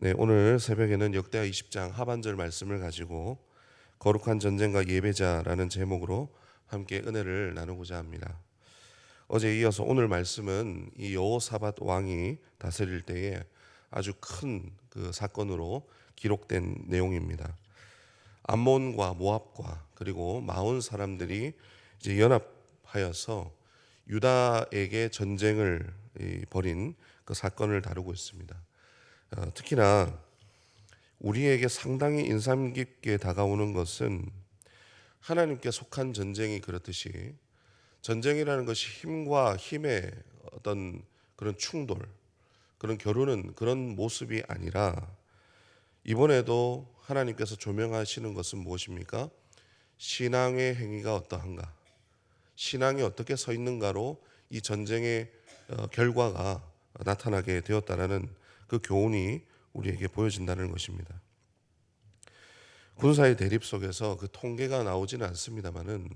네, 오늘 새벽에는 역대하 20장 하반절 말씀을 가지고 거룩한 전쟁과 예배자라는 제목으로 함께 은혜를 나누고자 합니다. 어제 이어서 오늘 말씀은 이 여호사밧 왕이 다스릴 때에 아주 큰 그 사건으로 기록된 내용입니다. 암몬과 모압과 그리고 마온 사람들이 이제 연합하여서 유다에게 전쟁을 벌인 그 사건을 다루고 있습니다. 특히나 우리에게 상당히 인상 깊게 다가오는 것은 하나님께 속한 전쟁이 그렇듯이 전쟁이라는 것이 힘과 힘의 어떤 그런 충돌, 그런 겨루는 그런 모습이 아니라 이번에도 하나님께서 조명하시는 것은 무엇입니까? 신앙의 행위가 어떠한가? 신앙이 어떻게 서 있는가로 이 전쟁의 결과가 나타나게 되었다라는 그 교훈이 우리에게 보여진다는 것입니다. 군사의 대립 속에서 그 통계가 나오지는 않습니다만은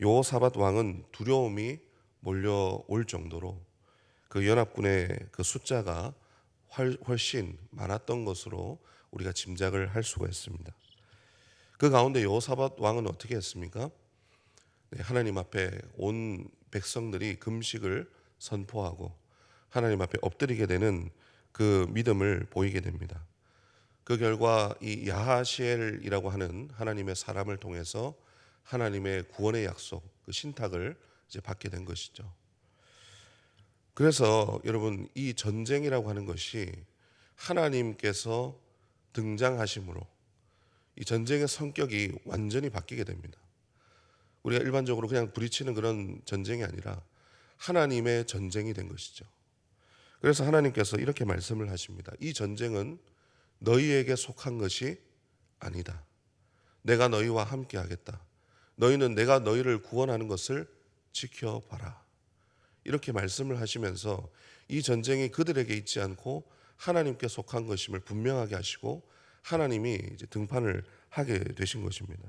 여호사밧 왕은 두려움이 몰려올 정도로 그 연합군의 그 숫자가 훨씬 많았던 것으로 우리가 짐작을 할 수가 있습니다. 그 가운데 여호사밧 왕은 어떻게 했습니까? 네, 하나님 앞에 온 백성들이 금식을 선포하고 하나님 앞에 엎드리게 되는 그 믿음을 보이게 됩니다. 그 결과 이 야하시엘이라고 하는 하나님의 사람을 통해서 하나님의 구원의 약속, 그 신탁을 이제 받게 된 것이죠. 그래서 여러분, 이 전쟁이라고 하는 것이 하나님께서 등장하심으로 이 전쟁의 성격이 완전히 바뀌게 됩니다. 우리가 일반적으로 그냥 부딪히는 그런 전쟁이 아니라 하나님의 전쟁이 된 것이죠. 그래서 하나님께서 이렇게 말씀을 하십니다. 이 전쟁은 너희에게 속한 것이 아니다. 내가 너희와 함께 하겠다. 너희는 내가 너희를 구원하는 것을 지켜봐라. 이렇게 말씀을 하시면서 이 전쟁이 그들에게 있지 않고 하나님께 속한 것임을 분명하게 하시고 하나님이 이제 등판을 하게 되신 것입니다.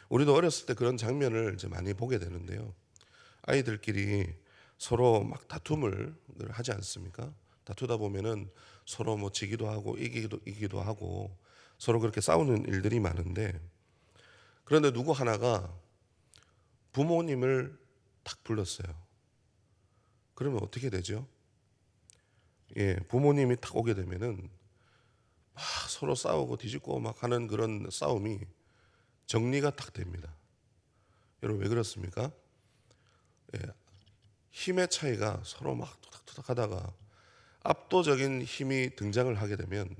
우리도 어렸을 때 그런 장면을 이제 많이 보게 되는데요. 아이들끼리 서로 막 다툼을 하지 않습니까? 다투다 보면은 서로 뭐 지기도 하고 이기기도 하고 서로 그렇게 싸우는 일들이 많은데, 그런데 누구 하나가 부모님을 탁 불렀어요. 그러면 어떻게 되죠? 부모님이 탁 오게 되면은 막 서로 싸우고 뒤집고 막 하는 그런 싸움이 정리가 탁 됩니다. 여러분, 왜 그렇습니까? 예, 힘의 차이가 서로 막 토닥토닥 하다가 압도적인 힘이 등장을 하게 되면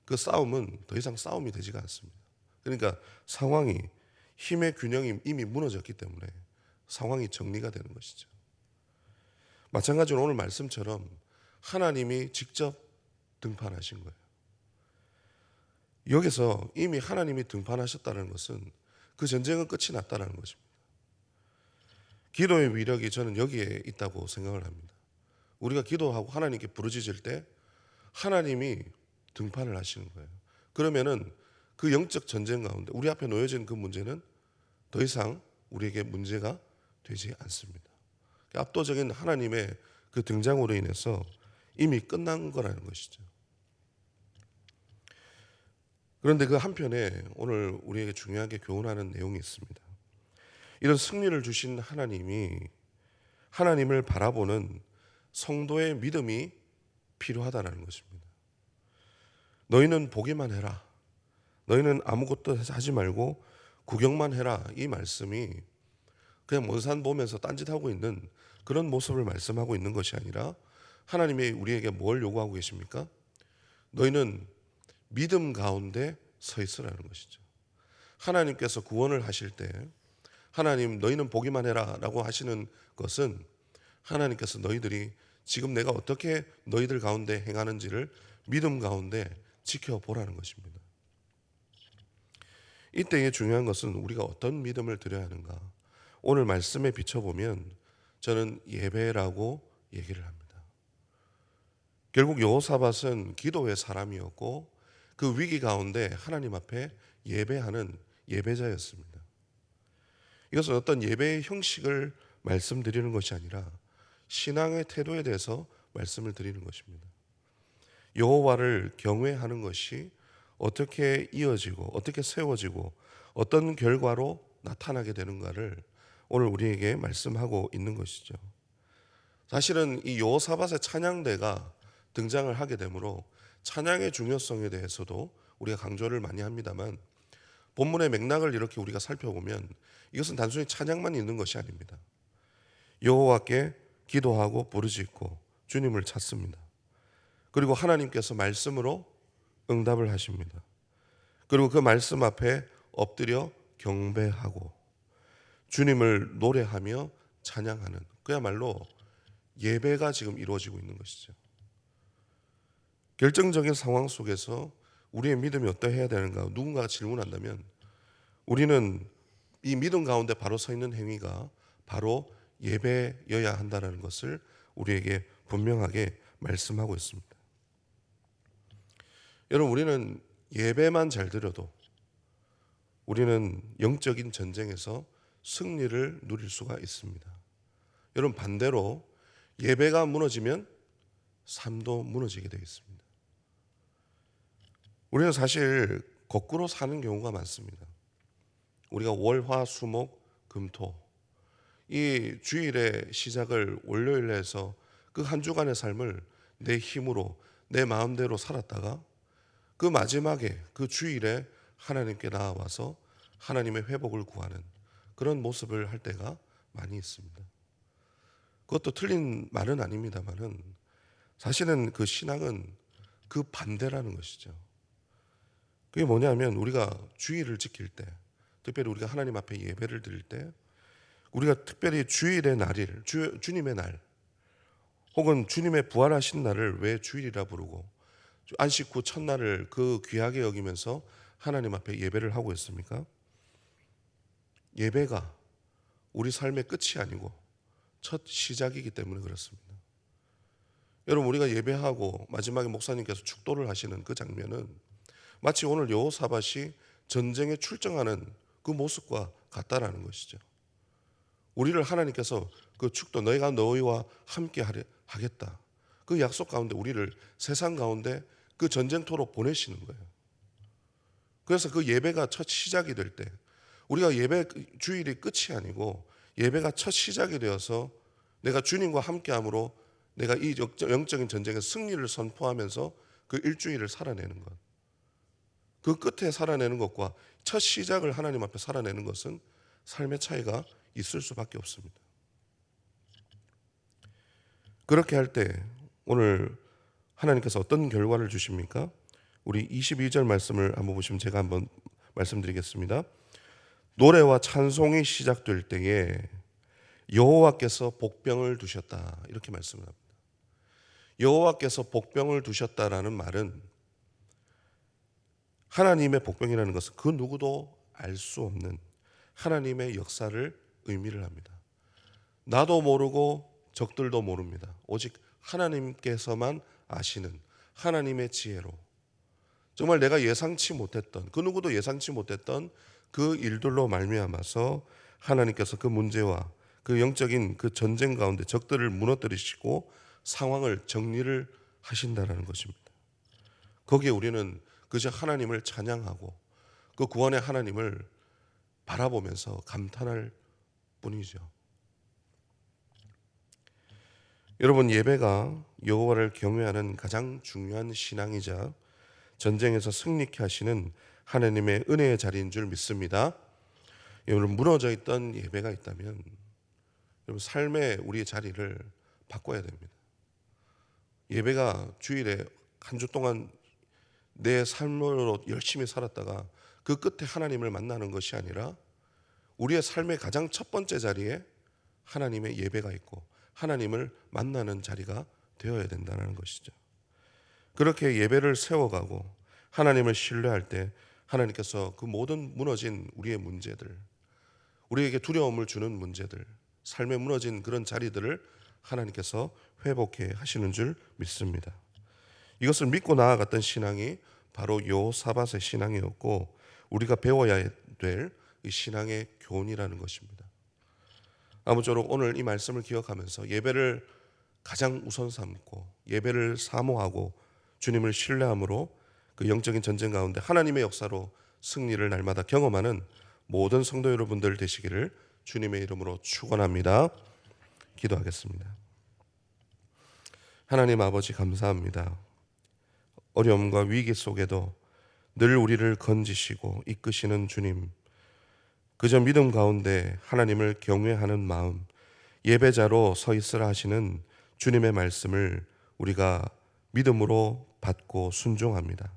그 싸움은 더 이상 싸움이 되지가 않습니다. 그러니까 상황이, 힘의 균형이 이미 무너졌기 때문에 상황이 정리가 되는 것이죠. 마찬가지로 오늘 말씀처럼 하나님이 직접 등판하신 거예요. 여기서 이미 하나님이 등판하셨다는 것은 그 전쟁은 끝이 났다는 것입니다. 기도의 위력이 저는 여기에 있다고 생각을 합니다. 우리가 기도하고 하나님께 부르짖을 때 하나님이 등판을 하시는 거예요. 그러면은 그 영적 전쟁 가운데 우리 앞에 놓여진 그 문제는 더 이상 우리에게 문제가 되지 않습니다. 압도적인 하나님의 그 등장으로 인해서 이미 끝난 거라는 것이죠. 그런데 그 한편에 오늘 우리에게 중요하게 교훈하는 내용이 있습니다. 이런 승리를 주신 하나님이, 하나님을 바라보는 성도의 믿음이 필요하다는 것입니다. 너희는 보기만 해라. 너희는 아무것도 하지 말고 구경만 해라. 이 말씀이 그냥 먼 산 보면서 딴짓하고 있는 그런 모습을 말씀하고 있는 것이 아니라 하나님이 우리에게 뭘 요구하고 계십니까? 너희는 믿음 가운데 서 있으라는 것이죠. 하나님께서 구원을 하실 때 하나님 너희는 보기만 해라 라고 하시는 것은 하나님께서 너희들이 지금 내가 어떻게 너희들 가운데 행하는지를 믿음 가운데 지켜보라는 것입니다. 이때의 중요한 것은 우리가 어떤 믿음을 드려야 하는가. 오늘 말씀에 비춰보면 저는 예배라고 얘기를 합니다. 결국 여호사밧은 기도의 사람이었고 그 위기 가운데 하나님 앞에 예배하는 예배자였습니다. 이것은 어떤 예배의 형식을 말씀드리는 것이 아니라 신앙의 태도에 대해서 말씀을 드리는 것입니다. 여호와를 경외하는 것이 어떻게 이어지고 어떻게 세워지고 어떤 결과로 나타나게 되는가를 오늘 우리에게 말씀하고 있는 것이죠. 사실은 이 여호사밧의 찬양대가 등장을 하게 되므로 찬양의 중요성에 대해서도 우리가 강조를 많이 합니다만, 본문의 맥락을 이렇게 우리가 살펴보면 이것은 단순히 찬양만 있는 것이 아닙니다. 여호와께 기도하고 부르짖고 주님을 찾습니다. 그리고 하나님께서 말씀으로 응답을 하십니다. 그리고 그 말씀 앞에 엎드려 경배하고 주님을 노래하며 찬양하는, 그야말로 예배가 지금 이루어지고 있는 것이죠. 결정적인 상황 속에서 우리의 믿음이 어떠해야 되는가 누군가가 질문한다면, 우리는 이 믿음 가운데 바로 서 있는 행위가 바로 예배여야 한다는 것을 우리에게 분명하게 말씀하고 있습니다. 여러분, 우리는 예배만 잘 드려도 우리는 영적인 전쟁에서 승리를 누릴 수가 있습니다. 여러분, 반대로 예배가 무너지면 삶도 무너지게 되어 있습니다. 우리는 사실 거꾸로 사는 경우가 많습니다. 우리가 월, 화, 수, 목, 금, 토, 이 주일의 시작을 월요일에 해서 그 한 주간의 삶을 내 힘으로 내 마음대로 살았다가 그 마지막에 그 주일에 하나님께 나아와서 하나님의 회복을 구하는 그런 모습을 할 때가 많이 있습니다. 그것도 틀린 말은 아닙니다만은 사실은 그 신앙은 그 반대라는 것이죠. 그게 뭐냐면, 우리가 주일을 지킬 때, 특별히 우리가 하나님 앞에 예배를 드릴 때, 우리가 특별히 주일의 날일, 주님의 날, 혹은 주님의 부활하신 날을 왜 주일이라 부르고 안식 후 첫날을 그 귀하게 여기면서 하나님 앞에 예배를 하고 있습니까? 예배가 우리 삶의 끝이 아니고 첫 시작이기 때문에 그렇습니다. 여러분, 우리가 예배하고 마지막에 목사님께서 축도를 하시는 그 장면은 마치 오늘 여호사밧이 전쟁에 출정하는 그 모습과 같다라는 것이죠. 우리를 하나님께서 그 축도, 너희가 너희와 함께 하겠다, 그 약속 가운데 우리를 세상 가운데 그 전쟁터로 보내시는 거예요. 그래서 그 예배가 첫 시작이 될 때, 우리가 예배 주일이 끝이 아니고 예배가 첫 시작이 되어서 내가 주님과 함께함으로 내가 이 영적인 전쟁의 승리를 선포하면서 그 일주일을 살아내는 것, 그 끝에 살아내는 것과 첫 시작을 하나님 앞에 살아내는 것은 삶의 차이가 있을 수밖에 없습니다. 그렇게 할 때 오늘 하나님께서 어떤 결과를 주십니까? 우리 22절 말씀을 한번 보시면 제가 한번 말씀드리겠습니다. 노래와 찬송이 시작될 때에 여호와께서 복병을 두셨다, 이렇게 말씀을 합니다. 여호와께서 복병을 두셨다라는 말은, 하나님의 복병이라는 것은 그 누구도 알 수 없는 하나님의 역사를 의미를 합니다. 나도 모르고 적들도 모릅니다. 오직 하나님께서만 아시는 하나님의 지혜로, 정말 내가 예상치 못했던, 그 누구도 예상치 못했던 그 일들로 말미암아서 하나님께서 그 문제와 그 영적인 그 전쟁 가운데 적들을 무너뜨리시고 상황을 정리를 하신다라는 것입니다. 거기에 우리는 그저 하나님을 찬양하고 그 구원의 하나님을 바라보면서 감탄할 뿐이죠. 여러분, 예배가 여호와를 경외하는 가장 중요한 신앙이자 전쟁에서 승리케 하시는 하나님의 은혜의 자리인 줄 믿습니다. 여러분, 무너져 있던 예배가 있다면 여러분, 삶의 우리의 자리를 바꿔야 됩니다. 예배가 주일에 한 주 동안 내 삶으로 열심히 살았다가 그 끝에 하나님을 만나는 것이 아니라 우리의 삶의 가장 첫 번째 자리에 하나님의 예배가 있고 하나님을 만나는 자리가 되어야 된다는 것이죠. 그렇게 예배를 세워가고 하나님을 신뢰할 때 하나님께서 그 모든 무너진 우리의 문제들, 우리에게 두려움을 주는 문제들, 삶에 무너진 그런 자리들을 하나님께서 회복해 하시는 줄 믿습니다. 이것을 믿고 나아갔던 신앙이 바로 여호사밧의 신앙이었고 우리가 배워야 될 이 신앙의 교훈이라는 것입니다. 아무쪼록 오늘 이 말씀을 기억하면서 예배를 가장 우선 삼고 예배를 사모하고 주님을 신뢰함으로 그 영적인 전쟁 가운데 하나님의 역사로 승리를 날마다 경험하는 모든 성도 여러분들 되시기를 주님의 이름으로 축원합니다. 기도하겠습니다. 하나님 아버지 감사합니다. 어려움과 위기 속에도 늘 우리를 건지시고 이끄시는 주님, 그저 믿음 가운데 하나님을 경외하는 마음, 예배자로 서 있으라 하시는 주님의 말씀을 우리가 믿음으로 받고 순종합니다.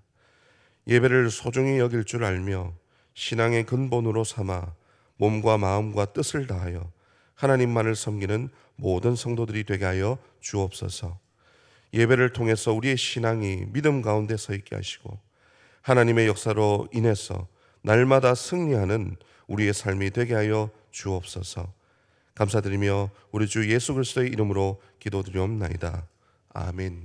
예배를 소중히 여길 줄 알며 신앙의 근본으로 삼아 몸과 마음과 뜻을 다하여 하나님만을 섬기는 모든 성도들이 되게 하여 주옵소서. 예배를 통해서 우리의 신앙이 믿음 가운데 서 있게 하시고 하나님의 역사로 인해서 날마다 승리하는 우리의 삶이 되게 하여 주옵소서. 감사드리며 우리 주 예수 그리스도의 이름으로 기도드리옵나이다. 아멘.